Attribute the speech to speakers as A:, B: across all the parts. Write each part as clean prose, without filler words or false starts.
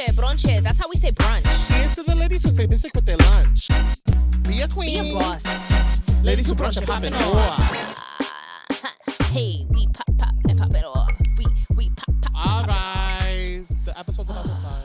A: Brunch. That's how we say brunch.
B: Here's to the ladies who say basic with their lunch. Be a queen.
A: Be a boss.
B: Ladies who brunch are popping off.
A: Hey, we pop and pop it off. We pop.
B: All right. The episode's about to start.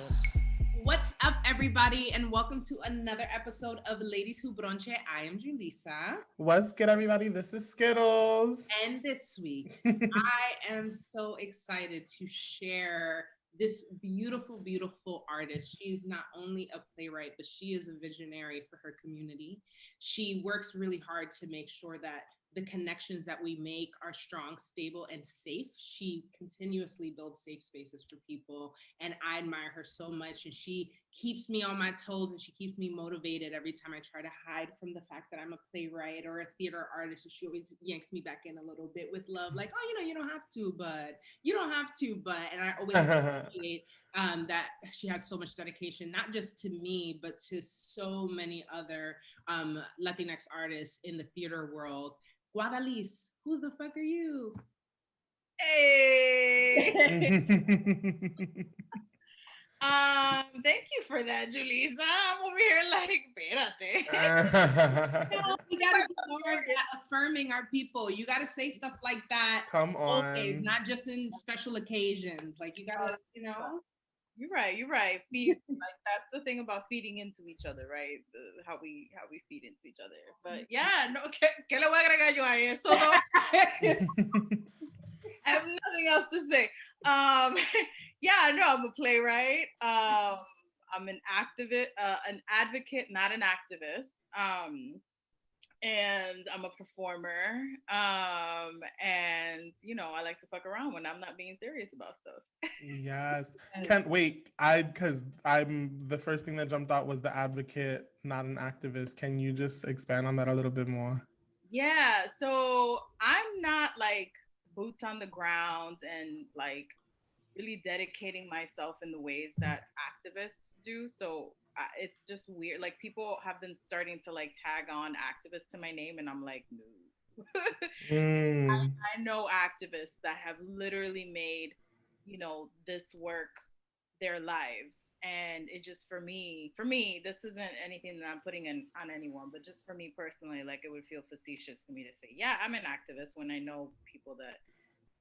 C: What's up, everybody, and welcome to another episode of Ladies Who Brunch. I am Julissa.
B: What's good, everybody? This is Skittles.
C: And this week, I am so excited to share this beautiful, beautiful artist. She's not only a playwright, but she is a visionary for her community. She works really hard to make sure that the connections that we make are strong, stable, and safe. She continuously builds safe spaces for people, and I admire her so much. And she keeps me on my toes, and she keeps me motivated every time I try to hide from the fact that I'm a playwright or a theater artist. And she always yanks me back in a little bit with love, like, oh, you don't have to, but you don't have to, but. And I always appreciate that she has so much dedication, not just to me, but to so many other Latinx artists in the theater world. Guadalis, who the fuck are you?
D: Hey. Thank you for that, Julissa. I'm over here like, espérate.
C: We gotta do more of that, affirming our people. You gotta say stuff like that.
B: Come on.
C: Always, not just in special occasions. Like you gotta,
D: You're right. Feed, like that's the thing about feeding into each other, right? How we feed into each other. But yeah, no, ¿qué le voy a agregar yo a eso? No? I have nothing else to say. Yeah, no, I'm a playwright. I'm an activist, an advocate, not an activist. And I'm a performer. And I like to fuck around when I'm not being serious about stuff.
B: Yes. Can't wait. Because I'm the first thing that jumped out was the advocate, not an activist. Can you just expand on that a little bit more?
D: Yeah. So I'm not like boots on the ground and like really dedicating myself in the ways that activists do. So it's just weird. Like people have been starting to like tag on activists to my name, and I'm like, no. I know activists that have literally made, this work their lives. And it just, for me, this isn't anything that I'm putting on anyone, but just for me personally, like it would feel facetious for me to say, yeah, I'm an activist when I know people that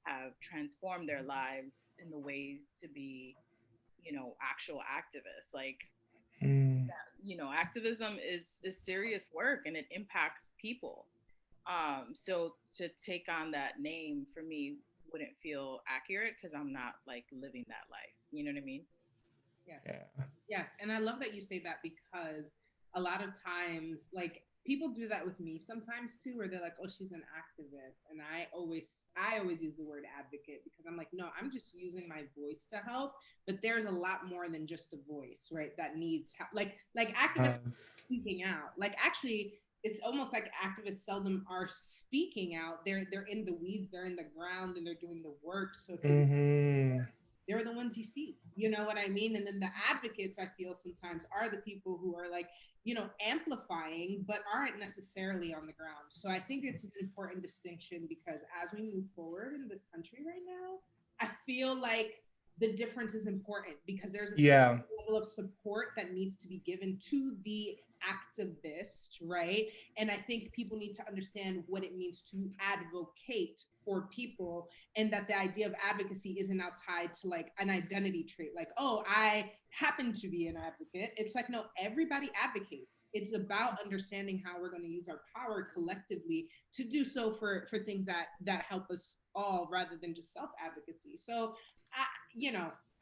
D: have transformed their lives in the ways to be, actual activists. Like, activism is serious work and it impacts people. So to take on that name for me wouldn't feel accurate because I'm not like living that life. You know what I mean?
C: Yes. Yeah. Yes. And I love that you say that because a lot of times, like people do that with me sometimes too, where they're like, oh, she's an activist. And I always use the word advocate because I'm like, no, I'm just using my voice to help. But there's a lot more than just a voice, right? That needs help. Like activists speaking out. Like actually, it's almost like activists seldom are speaking out. They're in the weeds, they're in the ground, and they're doing the work. So they're the ones you see. You know what I mean? And then the advocates, I feel sometimes, are the people who are like, amplifying, but aren't necessarily on the ground. So I think it's an important distinction because as we move forward in this country right now, I feel like the difference is important because there's a certain level of support that needs to be given to the activist, right? And I think people need to understand what it means to advocate for people, and that the idea of advocacy isn't now tied to like an identity trait, like, oh, I happen to be an advocate. It's like, no, everybody advocates. It's about understanding how we're going to use our power collectively to do so for things that help us all rather than just self-advocacy. So,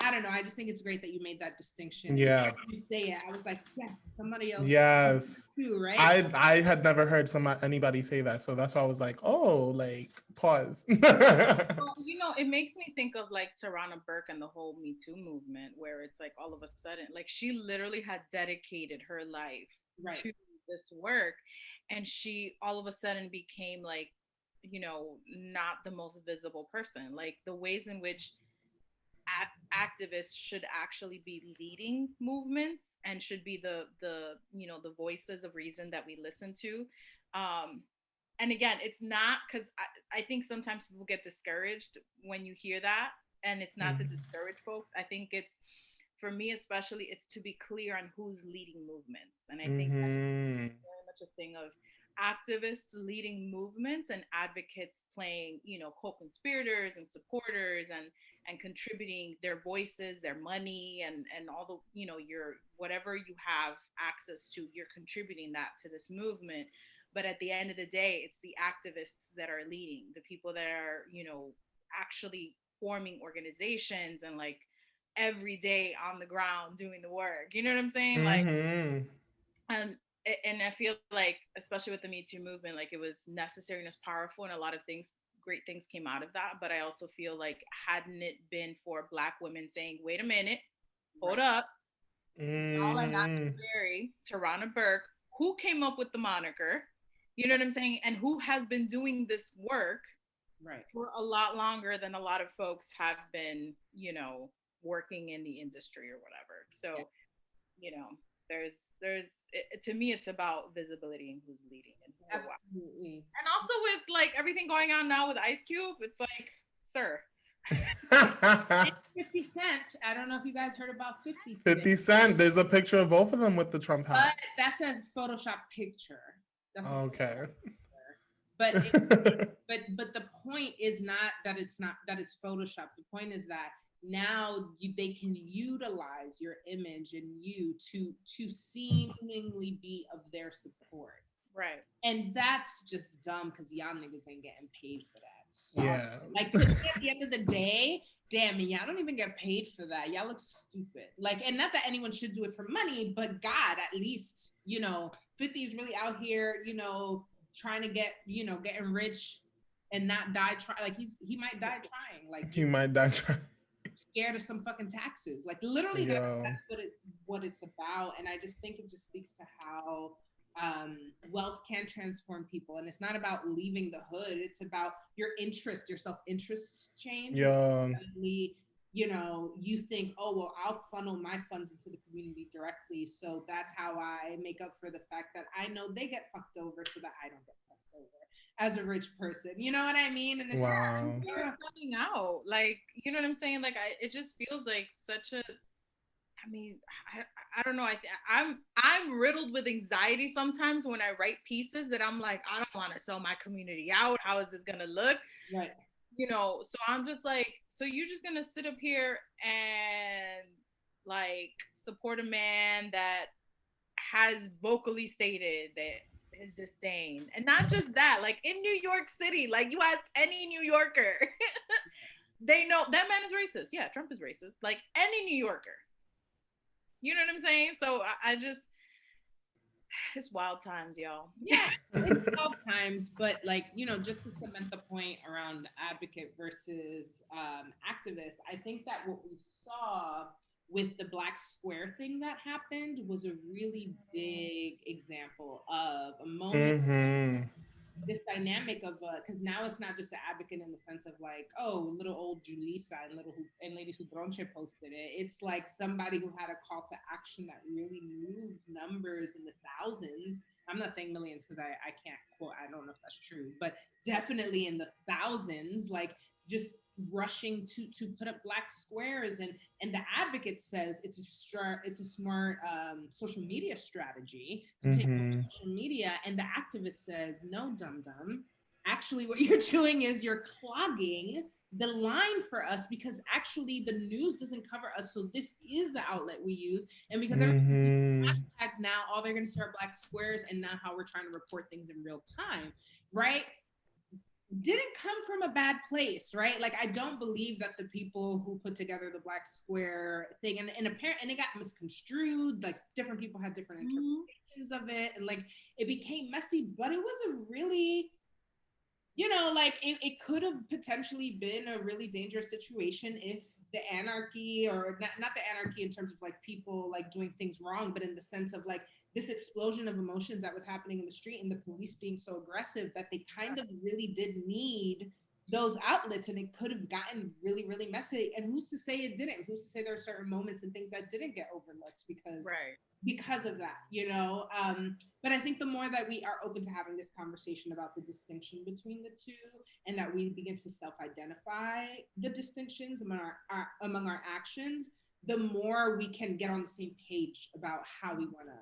C: I don't know. I just think it's great that you made that distinction.
B: Yeah.
C: When you say it, I was like, yes, somebody else.
B: Yes.
C: Too, right?
B: I had never heard anybody say that. So that's why I was like, oh, like, pause.
D: Well, it makes me think of like Tarana Burke and the whole Me Too movement, where it's like all of a sudden, like she literally had dedicated her life to this work. And she all of a sudden became like, not the most visible person. Like the ways in which activists should actually be leading movements and should be the voices of reason that we listen to. And again, it's not because I think sometimes people get discouraged when you hear that, and it's not to discourage folks. I think it's for me especially, it's to be clear on who's leading movements. And I think that's very much a thing of activists leading movements and advocates playing, you know, co-conspirators and supporters and contributing their voices, their money, and all the, you know, your whatever you have access to, you're contributing that to this movement. But at the end of the day, it's the activists that are leading, the people that are, you know, actually forming organizations and like every day on the ground doing the work. You know what I'm saying? Like, and I feel like, especially with the Me Too movement, like it was necessary and it was powerful, and a lot of things, great things came out of that. But I also feel like, hadn't it been for Black women saying, "Wait a minute, hold up, y'all are not Barry, Tarana Burke, who came up with the moniker," you know what I'm saying, and who has been doing this work for a lot longer than a lot of folks have been, you know, working in the industry or whatever. So, you know, there's to me, it's about visibility and who's leading and who.
C: Absolutely.
D: And also with like everything going on now with Ice Cube, it's like, sir.
C: 50 Cent. I don't know if you guys heard about 50 Cent.
B: 50 Cent. There's a picture of both of them with the Trump
C: But
B: hats.
C: that's a Photoshop picture. That's
B: okay.
C: But but the point is not that it's Photoshop. The point is that now they can utilize your image and you to seemingly be of their support.
D: Right.
C: And that's just dumb because y'all niggas ain't getting paid for that. So,
B: yeah.
C: Like, to me, at the end of the day, damn it, y'all don't even get paid for that. Y'all look stupid. Like, and not that anyone should do it for money, but God, at least, you know, 50 is really out here, you know, trying to get, you know, getting rich and not die trying. Like, he might die trying. Like,
B: he might die trying.
C: Scared of some fucking taxes. Like, literally, that's what it's about. And I just think it just speaks to how wealth can transform people, and it's not about leaving the hood. It's about your interest, your self-interests change. You know, you think, oh well, I'll funnel my funds into the community directly, so that's how I make up for the fact that I know they get fucked over, so that I don't get fucked over as a rich person. You know what I mean? And it's
D: you're selling out. Like, you know what I'm saying? Like, it just feels like such a. I mean, I don't know. I'm riddled with anxiety sometimes when I write pieces that I'm like, I don't want to sell my community out. How is this gonna look?
C: Right.
D: You know, so I'm just like, so you're just gonna sit up here and like support a man that has vocally stated that his disdain, and not just that, like in New York City, like you ask any New Yorker, they know that man is racist. Yeah, Trump is racist. Like any New Yorker. You know what I'm saying? So I just, it's wild times, y'all.
C: Yeah, it's wild times, but like, you know, just to cement the point around advocate versus activist, I think that what we saw with the Black Square thing that happened was a really big example of a moment. This dynamic of because now it's not just an advocate in the sense of like, oh, little old Julissa and Ladies Who Brunch posted it. It's like somebody who had a call to action that really moved numbers in the thousands. I'm not saying millions because I can't quote, I don't know if that's true, but definitely in the thousands, like just rushing to put up Black squares, and the advocate says it's a smart social media strategy to take over social media, and the activist says no, dum actually what you're doing is you're clogging the line for us, because actually the news doesn't cover us, so this is the outlet we use, and because hashtags now, all they're going to start Black squares, and now how we're trying to report things in real time, right? Didn't come from a bad place, right? Like, I don't believe that the people who put together the Black Square thing and it got misconstrued, like different people had different interpretations of it, and like it became messy, but it was a really, you know, like it could have potentially been a really dangerous situation if the anarchy, or not the anarchy in terms of like people like doing things wrong, but in the sense of like this explosion of emotions that was happening in the street and the police being so aggressive that they kind of really did need those outlets, and it could have gotten really, really messy. And who's to say it didn't? Who's to say there are certain moments and things that didn't get overlooked because of that, you know? But I think the more that we are open to having this conversation about the distinction between the two, and that we begin to self-identify the distinctions among our actions, the more we can get on the same page about how we want to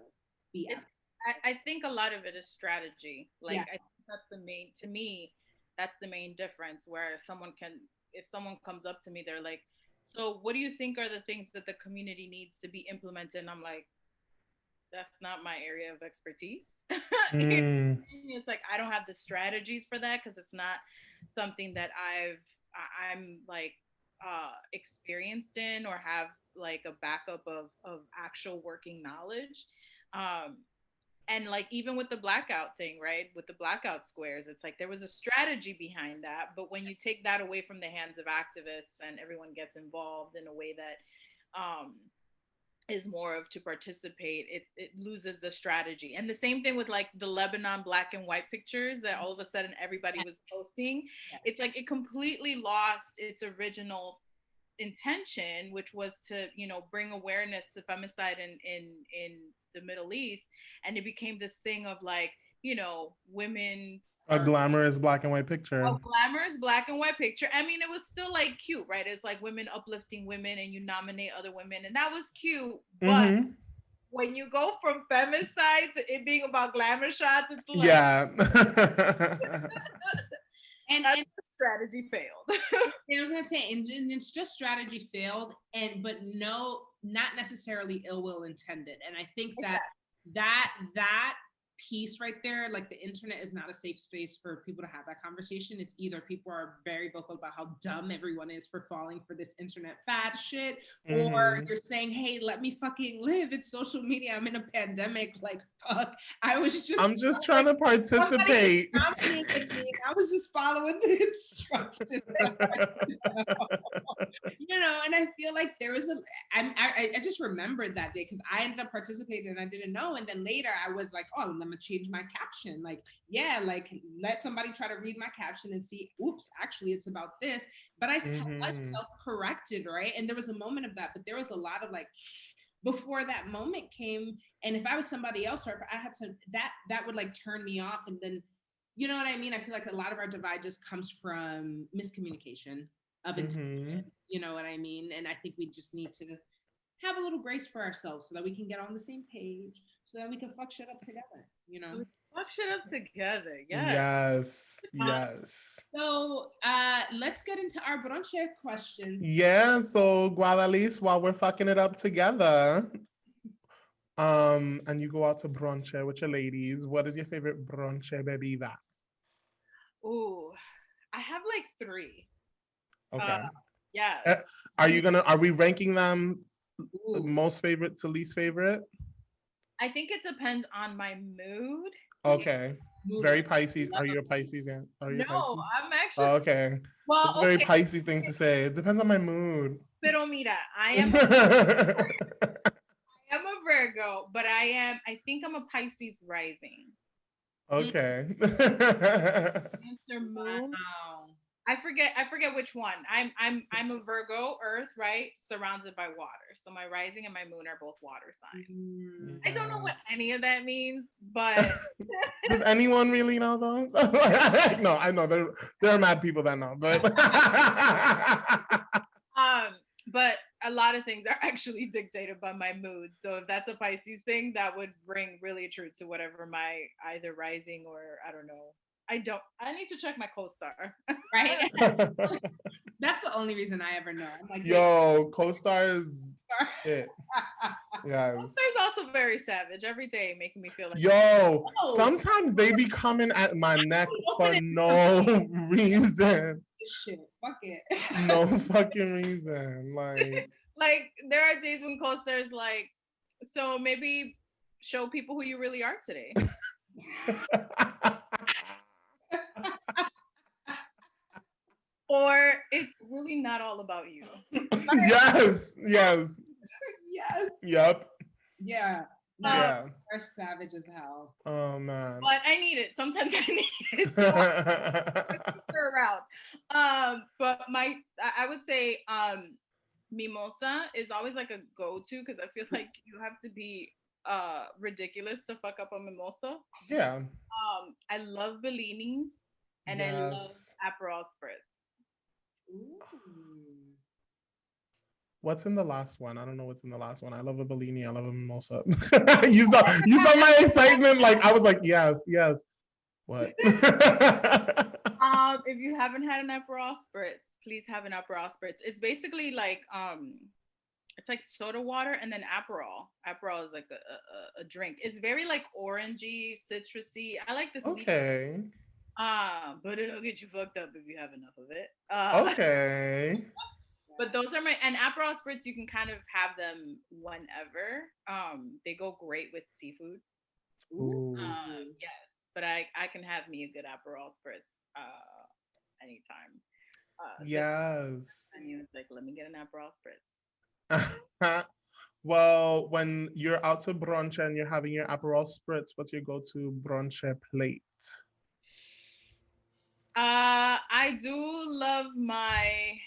C: be.
D: I think a lot of it is strategy. Like,
C: Yeah.
D: I think that's the main, to me, that's the main difference, where if someone comes up to me, they're like, so what do you think are the things that the community needs to be implemented? And I'm like, that's not my area of expertise. It's like, I don't have the strategies for that, because it's not something that I'm like experienced in, or have like a backup of actual working knowledge. And like, even with the blackout thing, right, with the blackout squares, it's like there was a strategy behind that, but when you take that away from the hands of activists and everyone gets involved in a way that is more of to participate, it loses the strategy. And the same thing with like the Lebanon black and white pictures that all of a sudden everybody was posting. It's like it completely lost its original intention, which was to, you know, bring awareness to femicide in the Middle East. And it became this thing of like, you know, women,
B: a glamorous black and white picture.
D: A glamorous black and white picture. I mean, it was still like cute, right? It's like women uplifting women, and you nominate other women, and that was cute. But when you go from femicide to it being about glamour shots, it's like,
B: yeah.
C: and
D: strategy failed.
C: I was gonna say, and it's just strategy failed, but no, not necessarily ill will intended. And I think that piece right there, like the internet is not a safe space for people to have that conversation. It's either people are very vocal about how dumb everyone is for falling for this internet fad shit, or you're saying, hey, let me fucking live. It's social media. I'm in a pandemic. Like, fuck. I'm just
B: trying to participate.
C: I was just following the instructions. You know, and I feel like there was I just remembered that day because I ended up participating and I didn't know. And then later I was like, oh, let me change my caption. Like, yeah, like let somebody try to read my caption and see, oops, actually it's about this. But I self-corrected, right? And there was a moment of that, but there was a lot of like, before that moment came, and if I was somebody else, or if I had to, that would like turn me off. And then, you know what I mean? I feel like a lot of our divide just comes from miscommunication of intention. You know what I mean? And I think we just need to have a little grace for ourselves so that we can get on the same page, so that we can fuck shit up together, you know?
D: Fuck shit up together,
B: yes.
C: So let's get into our brunch questions.
B: Yeah, so Guadalis, while we're fucking it up together, and you go out to brunch with your ladies, what is your favorite brunch bebida?
D: Ooh, I have like 3.
B: Okay.
D: Yeah.
B: Are we ranking them most favorite to least favorite?
D: I think it depends on my mood.
B: Okay. Very Pisces. Are you a Pisces? Yeah. Are you
D: no,
B: Pisces?
D: I'm actually.
B: Okay.
D: Well,
B: it's a very Pisces thing to say. It depends on my mood.
D: Pero mira, I am a Virgo, but I think I'm a Pisces rising.
B: Okay.
D: Cancer moon. Wow. I forget which one. I'm a Virgo, Earth, right? Surrounded by water. So my rising and my moon are both water signs. I don't know what any of that means, but
B: does anyone really know though? No, I know there are mad people that know, but
D: but a lot of things are actually dictated by my mood. So if that's a Pisces thing, that would ring really true to whatever my either rising or I don't know. I need to check my co-star.
C: Right? That's the only reason I ever know. I'm like,
B: yo, co-star is it. Yes.
D: Co-star's also very savage every day, making me feel like,
B: yo, sometimes they be coming at my neck for no reason.
C: Shit, fuck it.
B: No fucking reason.
D: Like there are days when co-stars like, so maybe show people who you really are today. Or it's really not all about you.
B: Yes.
C: Yes.
B: Yep.
C: Yeah.
B: Yeah.
C: They're savage as hell.
B: Oh man.
D: But I need it. Sometimes I need it. So her around. But I would say mimosa is always like a go-to because I feel like you have to be ridiculous to fuck up a mimosa.
B: Yeah.
D: I love Bellinis and I love Aperol Spritz.
C: Ooh.
B: What's in the last one? I don't know what's in the last one. I love a Bellini. I love a mimosa. You saw my excitement. Like I was like, yes, yes. What?
D: If you haven't had an Aperol spritz, please have an Aperol spritz. It's basically like it's like soda water and then Aperol. Aperol is like a drink. It's very like orangey, citrusy. I like the sweet.
B: Okay.
D: But it'll get you fucked up if you have enough of it.
B: Okay.
D: But those are and Aperol spritz, you can kind of have them whenever. They go great with seafood.
B: Ooh.
D: Yes, but I can have me a good Aperol spritz anytime.
B: Yes.
D: And you was like, let me get an Aperol spritz.
B: Well, when you're out to brunch and you're having your Aperol spritz, what's your go-to brunch plate?
D: I do love my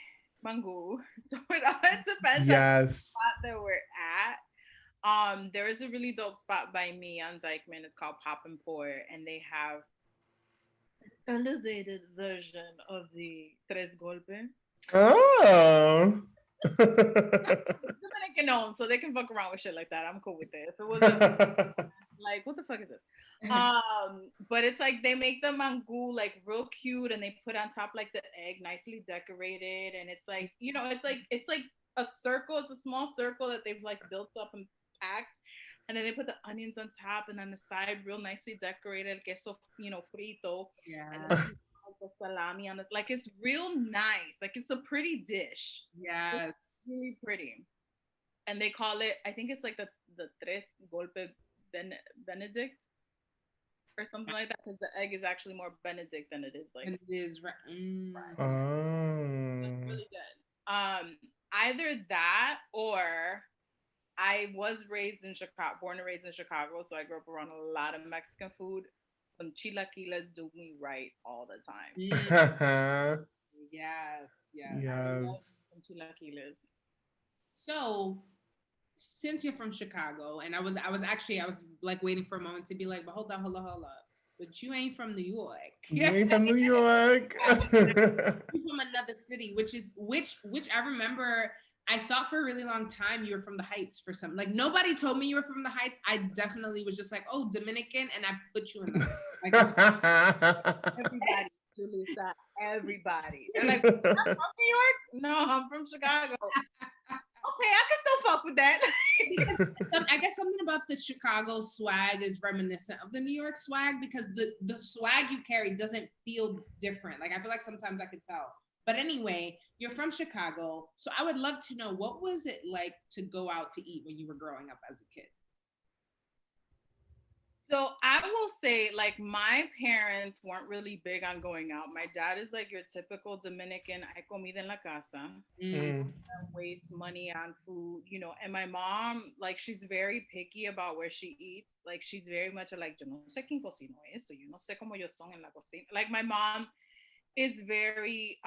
D: mango, so it depends on the spot that we're at. There is a really dope spot by me on Dykeman. It's called Pop and Pour, and they have an elevated version of the Tres Golpe.
B: Oh.
D: Dominican owned, so they can fuck around with shit like that. I'm cool with it. If it wasn't like, what the fuck is this? But it's like they make the mango like real cute, and they put on top like the egg nicely decorated, and it's like, you know, it's like a circle. It's a small circle that they've like built up and packed, and then they put the onions on top, and on the side real nicely decorated queso, you know, frito.
C: Yeah.
D: And then the salami on the, like, it's real nice. Like, it's a pretty dish.
C: Yes.
D: It's really pretty. And they call it, I think it's like the Tres Golpe Benedict or something like that, because the egg is actually more Benedict than it is like.
C: And it is right.
B: Oh.
D: It's really good. Either that, or I was raised in Chicago, born and raised in Chicago, so I grew up around a lot of Mexican food. Some chilaquiles do me right all the time.
C: Yes.
D: I love some chilaquiles.
C: So, since you're from Chicago, and I was like waiting for a moment to be like, but hold up. But you ain't from New York.
B: You ain't from New York.
C: You're from another city, which I remember. I thought for a really long time you were from the Heights for some. Like, nobody told me you were from the Heights. I definitely was just like, oh, Dominican, and I put you in the
D: everybody, Julissa, everybody. They're like, I'm from New York? No, I'm from Chicago. Okay, I can still fuck with that.
C: I guess something about the Chicago swag is reminiscent of the New York swag, because the swag you carry doesn't feel different. Like, I feel like sometimes I could tell. But anyway, you're from Chicago, so I would love to know, what was it like to go out to eat when you were growing up as a kid?
D: So I will say, like, my parents weren't really big on going out. My dad is like your typical Dominican, hay comida en la casa. Waste money on food, you know. And my mom, like, she's very picky about where she eats. Like, she's very much like, yo no sé quién cocinó esto, yo no sé cómo ellos son en la cocina. Like, my mom is very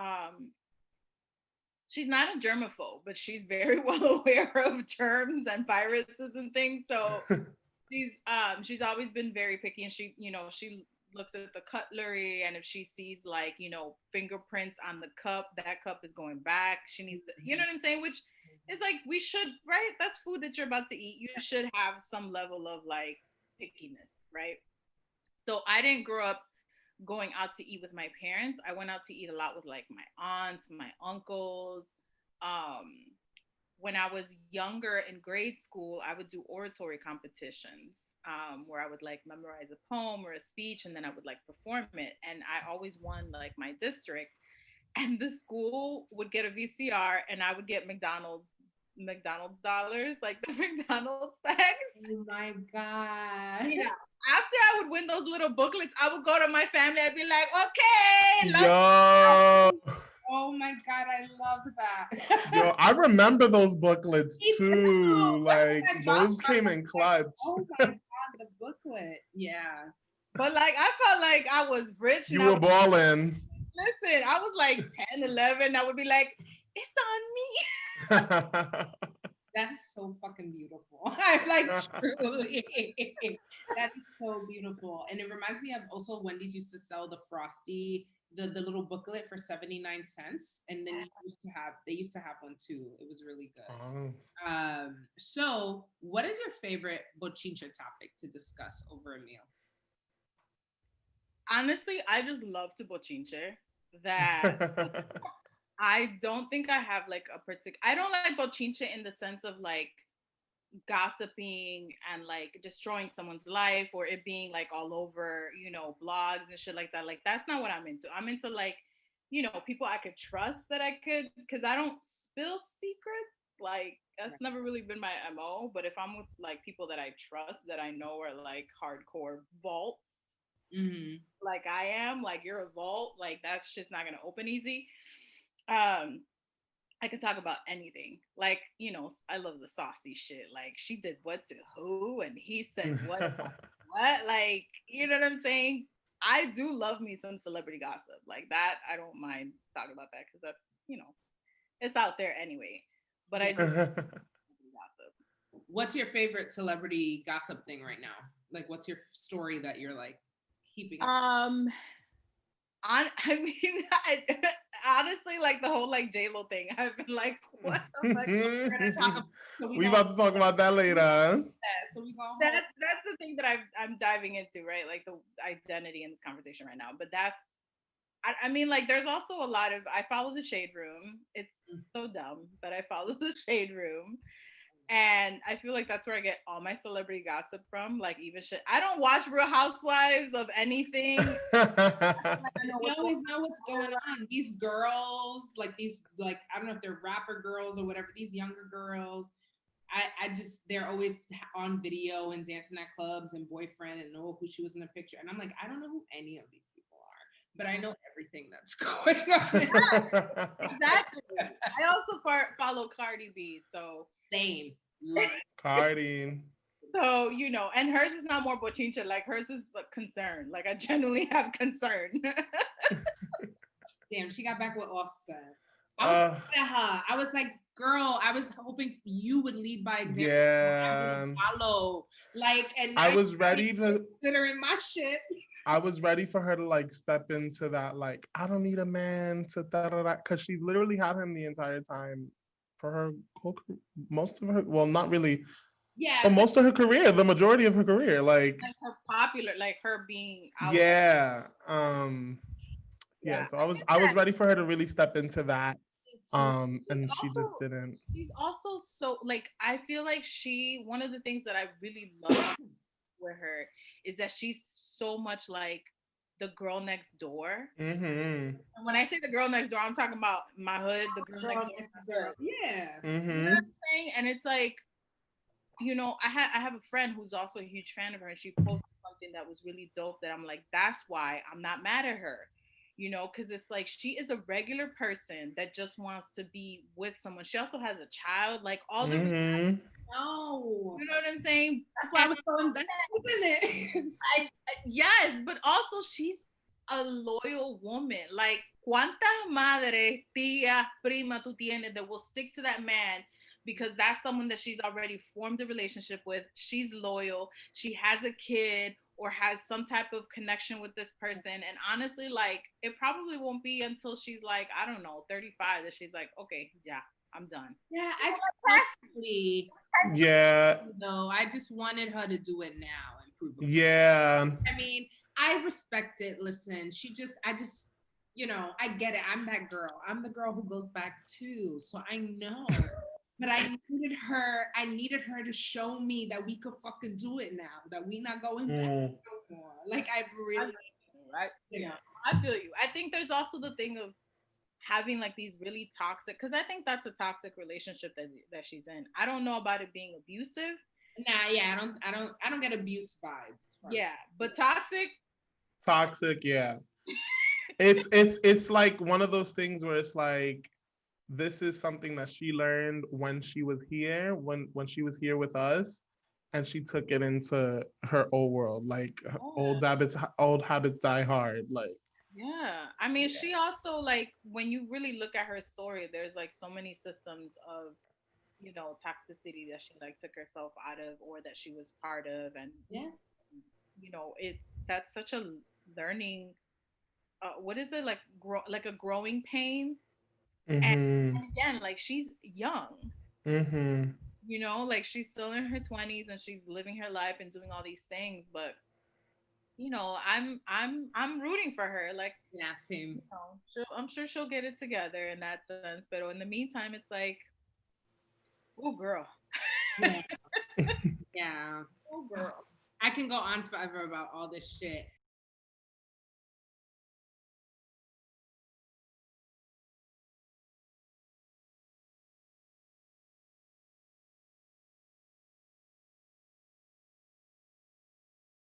D: she's not a germaphobe, but she's very well aware of germs and viruses and things. So she's always been very picky, and she, you know, she looks at the cutlery, and if she sees, like, you know, fingerprints on the cup, that cup is going back. She needs to, you know what I'm saying? Which is like, we should, right? That's food that you're about to eat. You should have some level of like pickiness, right? So I didn't grow up going out to eat with my parents. I went out to eat a lot with like my aunts, my uncles. When I was younger in grade school, I would do oratory competitions where I would like memorize a poem or a speech, and then I would like perform it. And I always won like my district. And the school would get a VCR, and I would get McDonald's dollars, like the McDonald's bags.
C: Oh my God.
D: Yeah. After I would win those little booklets, I would go to my family. I'd be like, okay.
B: Yo.
C: Oh my God, I love that.
B: Yo, I remember those booklets too. Like, those came in clutch.
C: Oh my God, the booklet. Yeah.
D: But like, I felt like I was rich.
B: You were balling.
D: Listen, I was like 10, 11. I would be like, it's on me.
C: That's so fucking beautiful. I'm like, truly. That is so beautiful. And it reminds me of also Wendy's used to sell the Frosty the little booklet for 79 cents, and then they used to have one too. It was really good.
B: Oh.
C: So what is your favorite bochincha topic to discuss over a meal?
D: Honestly, I just love to bochinche. That I don't think I have like a particular. I don't like bochinche in the sense of like gossiping and like destroying someone's life or it being like all over, blogs and shit like that. Like that's not what I'm into. I'm into like, people I could trust that I could, because I don't spill secrets. Like that's never really been my MO. But if I'm with like people that I trust, that I know are like hardcore vault, like I am, like you're a vault, like that's just not gonna open easy. I could talk about anything. Like, I love the saucy shit. Like she did what to who and he said what about what. Like, you know what I'm saying? I do love me some celebrity gossip. Like that, I don't mind talking about that because that's, it's out there anyway. But I do gossip.
C: What's your favorite celebrity gossip thing right now? Like what's your story that you're like keeping up?
D: Honestly, like the whole like J-Lo thing, I've been like, what the fuck?
B: We're about to talk about that later.
C: Yeah, so we go.
D: That's the thing that I'm diving into, right? Like the identity in this conversation right now. But that's, I mean, like there's also a lot of, I follow the Shade Room. It's so dumb, but I follow the Shade Room. And I feel like that's where I get all my celebrity gossip from. Like even shit. I don't watch Real Housewives of anything.
C: We always know what's going on. These girls, like these, like I don't know if they're rapper girls or whatever. These younger girls, I just they're always on video and dancing at clubs and boyfriend and know who she was in the picture. And I'm like, I don't know who any of these people are, but I know everything that's going on.
D: Exactly. I also follow Cardi B, so
C: same.
B: Cardi.
D: So, and hers is not more bochincha. Like hers is like concern. Like I genuinely have concern.
C: Damn, she got back with Offset. I was at her. I was like, girl, I was hoping you would lead by example.
B: Yeah.
C: Follow. Like, and
B: I was ready to
C: considering my shit.
B: I was ready for her to like step into that, like, I don't need a man to da-da-da, because she literally had him the entire time for her whole, most of her, well, not really.
C: Yeah.
B: But most of her career, the majority of her career, like
D: her popular, like her being out.
B: Yeah. So I was ready for her to really step into that. And she just didn't.
D: She's also so like, I feel like one of the things that I really love with her is that she's so much like the girl next door.
B: Mm-hmm.
D: When I say the girl next door, I'm talking about my hood, the girl next door.
C: Yeah.
B: Mm-hmm.
D: You know what I'm saying? And it's like, I have a friend who's also a huge fan of her, and she posted something that was really dope that I'm like, that's why I'm not mad at her. Because it's like she is a regular person that just wants to be with someone. She also has a child, like all the
C: no.
D: You know what I'm saying?
C: That's why I was so invested in it.
D: Yes, but also she's a loyal woman. Like, ¿cuántas madres, tía, prima tú tienes that will stick to that man because that's someone that she's already formed a relationship with? She's loyal. She has a kid or has some type of connection with this person. And honestly, like, it probably won't be until she's like, I don't know, 35 that she's like, okay, yeah, I'm done.
C: Yeah, I just wanted her to do it now and prove it.
B: Yeah.
C: I mean, I respect it. Listen, I get it. I'm that girl. I'm the girl who goes back too. So I know. But I needed her to show me that we could fucking do it now, that we not going back no more. Like I really,
D: I feel you. I think there's also the thing of having like these really toxic, because I think that's a toxic relationship that she's in. I don't know about it being abusive.
C: Nah, yeah, I don't get abuse vibes.
D: Yeah, but toxic,
B: yeah. It's like one of those things where it's like, this is something that she learned when she was here, when she was here with us, and she took it into her old world. Like old habits die hard. Like
D: yeah. I mean, she also, like, when you really look at her story, there's like so many systems of, toxicity that she like took herself out of or that she was part of, and that's such a learning what is it, like like a growing pain. And
B: Mm-hmm.
D: again, like she's young,
B: Mm-hmm.
D: you know, like she's still in her 20s and she's living her life and doing all these things, but you know, I'm rooting for her. Like,
C: Yeah, same.
D: you know, I'm sure she'll get it together in that sense. But in the meantime, it's like, oh girl,
C: Yeah. Yeah.
D: oh girl.
C: I can go on forever about all this shit.